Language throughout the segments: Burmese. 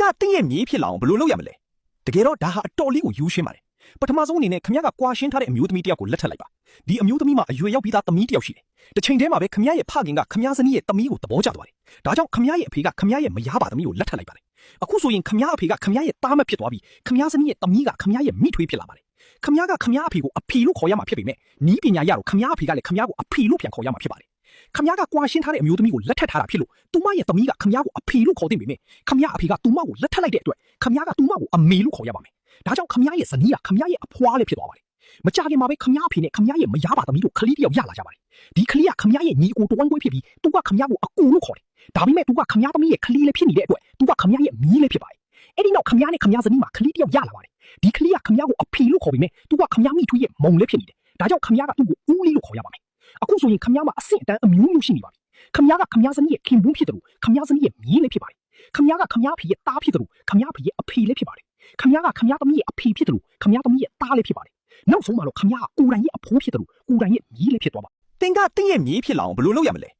ကတင်းရဲ့မြေဖြစ်လာအောင်ဘယ်လိုလုပ်ရမလဲတကယ်တော့ဒါဟာအတော်လေးကိုယူရှင်းပါတယ်ပထမဆုံးအနေနဲ့ခမရကကွာရှင်းထားတဲ့အမျိုးသမီးတယောက်ကိုလက်ထပ်လိုက်ပါဒီအမျိုးသမီးမှာအရွယ်ရောက်ပြီးသားသမီးတယောက်ရှိတယ်တစ်ချိန်တည်းမှာပဲခမရရဲ့ဖခင်ကခမရဇနီးရဲ့သမီးကိုသဘောကျသွားတယ်ဒါကြောင့်ခမရရဲ့အဖေကခမရရဲ့မယားပါသမီးကိုလက်ထပ်လိုက်ပါတယ်အခုဆိုရင်ခမရအဖေကခမရရဲ့သားမဖြစ်သွားပြီးခမရဇနီးရဲ့သမီးကခမရရဲ့မိထွေးဖြစ်လာပါတယ်ခမရကခမရအဖေကိုအဖေလို့ခေါ်ရမှာဖြစ်ပေမဲ့နီးပညာရတော့ခမရအဖေကလည်းခမရကိုအဖေလို့ပြန်ခေါ်ရမှာဖြစ်ပါတယ်ခမရကကွာရှင်းထားတဲ့အမျိုးသမီးကိုလက်ထပ်ထားတာဖြစ်လို့သူမရဲ့သမီးကခမရကိုအဖေလို့ခေါ်တင်ပေမဲ့ခမရအဖေကသူမကိုလက်ထပ်လိုက်တဲ့အတွက်ခမရကသူမကိုအမေလို့ခေါ်ရပါမယ်ဒါကြောင့်ခမရရဲ့ဇနီးကခမရရဲ့အဖွားလေးဖြစ်သွားပါတယ်မကြခင်မှာပဲခမရအဖေနဲ့ခမရရဲ့မယားပါသမီးတို့ကလေးတယောက်ရလာကြပါတယ်ဒီကလေးကခမရရဲ့ညီအကိုတဝမ်းကွဲဖြစ်ပြီးသူကခမရကိုအကူလို့ခေါ်တယ်ဒါပေမဲ့သူကခမရသမီးရဲ့ကလေးလေးဖြစ်နေတဲ့အတွက်သူကခမရရဲ့မီးလေးဖြစ်ပါတယ်အဲ့ဒီနောက်ခမရနဲ့ခမရဇနီးမှာကလေးတယောက်ရလာပါတယ်ဒီကလေးကခမရကိုအဖေလို့ခေါ်ပေမဲ့သူကခမရမိထွေးရဲ့မုံလေးဖြစ်နေတယ်ဒါကြောင့်ခမရကသူ့ကိုဦးလေးလို့ခေါ်ရပါမယ်အခုဆိုရင်ခမရမှာအဆင့်အတန်းအမျိုးမျိုးရှိနေပါပြီခမရကခမရဇနီးရဲ့ခင်ပွန်းဖြစ်တယ်လို့ခမရဇနီးရဲ့မီးလေးဖြစ်ပါတယ်ခမရကခမရဖေရဲ့သားဖြစ်တယ်လို့ခမရဖေရဲ့အဖေလေးဖြစ်ပါတယ်ခမရကခမရသမီးရဲ့အဖေဖြစ်တယ်လို့ခမရသမီးရဲ့သားလေးဖြစ်ပါတယ်နောက်ဆုံးမှာတော့ခမရကကိုယ်တိုင်ရဲ့အဖိုးဖြစ်တယ်လို့ကိုယ်တိုင်ရဲ့မီးလေးဖြစ်သွားပါတင်ကတင်းရဲ့မြေဖြစ်လာအောင်ဘယ်လိုလုပ်ရမလဲ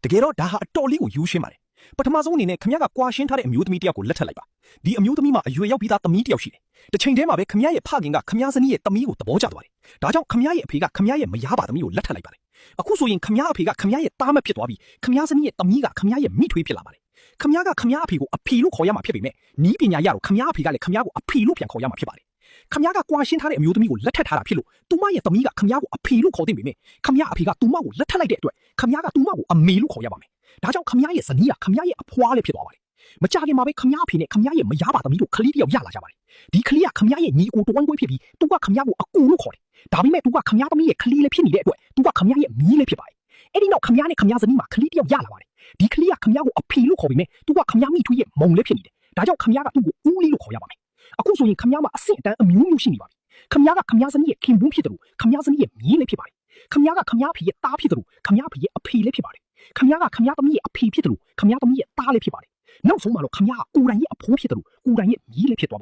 တကယ်တော့ဒါဟာအတော်လေးကိုယူရှင်းပါတယ်ပထမဆုံးအနေနဲ့ခမရကကွာရှင်းထားတဲ့အမျိုးသမီးတယောက်ကိုလက်ထပ်လိုက်ပါဒီအမျိုးသမီးမှာအရွယ်ရောက်ပြီးသားသမီးတယောက်ရှိတယ်တစ်ချိန်တည်းမှာပဲခမရရဲ့ဖခင်ကခမရဇနီးရဲ့သမီးကိုသဘောကျသွားတယ်ဒါကြောင့်ခမရရဲ့အဖေကခမရရဲ့မယားပါသမီးကိုလက်ထပ်လိုက်ပါတယ်အခုဆိုရင်ခမရအဖေကခမရရဲ့သားမဖြစ်သွားပြီးခမရဇနီးရဲ့သမီးကခမရရဲ့မိထွေးဖြစ်လာပါတယ်ခမရကခမရအဖေကိုအဖေလို့ခေါ်ရမှာဖြစ်ပေမဲ့နီးပညာရတော့ခမရအဖေကလည်းခမရကိုအဖေလို့ပြန်ခေါ်ရမှာဖြစ်ပါတယ်ခမရကကွာရှင်းထားတဲ့အမျိုးသမီးကိုလက်ထပ်ထားတာဖြစ်လို့သူမရဲ့သမီးကခမရကိုအဖေလို့ခေါ်တင်ပေမဲ့ခမရအဖေကသူမကိုလက်ထပ်လိုက်တဲ့အတွက်ခမရကသူမကိုအမေလို့ခေါ်ရပါမယ်ဒါကြောင့်ခမရရဲ့ဇနီးကခမရရဲ့အဖွားလေးဖြစ်သွားပါတယ်မကြခင်မှာပဲခမရအဖေနဲ့ခမရရဲ့မယားပါသမီးတို့ကလေးတယောက်ရလာကြပါတယ်ဒီကလေးကခမရရဲ့ညီအကိုတဝမ်းကွဲဖြစ်ပြီးသူကခမရကိုအကူလို့ခေါ်တယ်ဒါပေမဲ့သူကခမရသမီးရဲ့ကလေးလေးဖြစ်နေတဲ့အတွက်သူကခမရရဲ့မီးလေးဖြစ်ပါတယ်အဲ့ဒီနောက်ခမရနဲ့ခမရဇနီးမှာကလေးတယောက်ရလာပါတယ်ဒီကလေးကခမရကိုအဖေလို့ခေါ်ပေမဲ့သူကခမရမိထွေးရဲ့မုံလေးဖြစ်နေတယ်ဒါကြောင့်ခမရကသူ့ကိုဦးလေးလို့ခေါ်ရပါမယ်အခုဆိုရင်ခမရမှာအဆင့်အတန်းအမျိုးမျိုးရှိနေပါပြီခမရကခမရဇနီးရဲ့ခင်ပွန်းဖြစ်တယ်လို့ခမရဇနီးရဲ့မီးလေးဖြစ်ပါတယ်ခမရကခမရဖေရဲ့သားဖြစ်တယ်လို့ခမရဖေရဲ့အဖေလေးဖြစ်ပါတယ်ခမရကခမရသမီးရဲ့အဖေဖြစ်တယ်လို့ခမရသမီးရဲ့သားလေးဖြစ်ပါတယ်နောက်ဆုံးမှာတော့ခမရကကိုယ်တိုင်ရဲ့အဖိုးဖြစ်တယ်လို့ကိုယ်တိုင်ရဲ့မီးလေးဖြစ်သွားပါ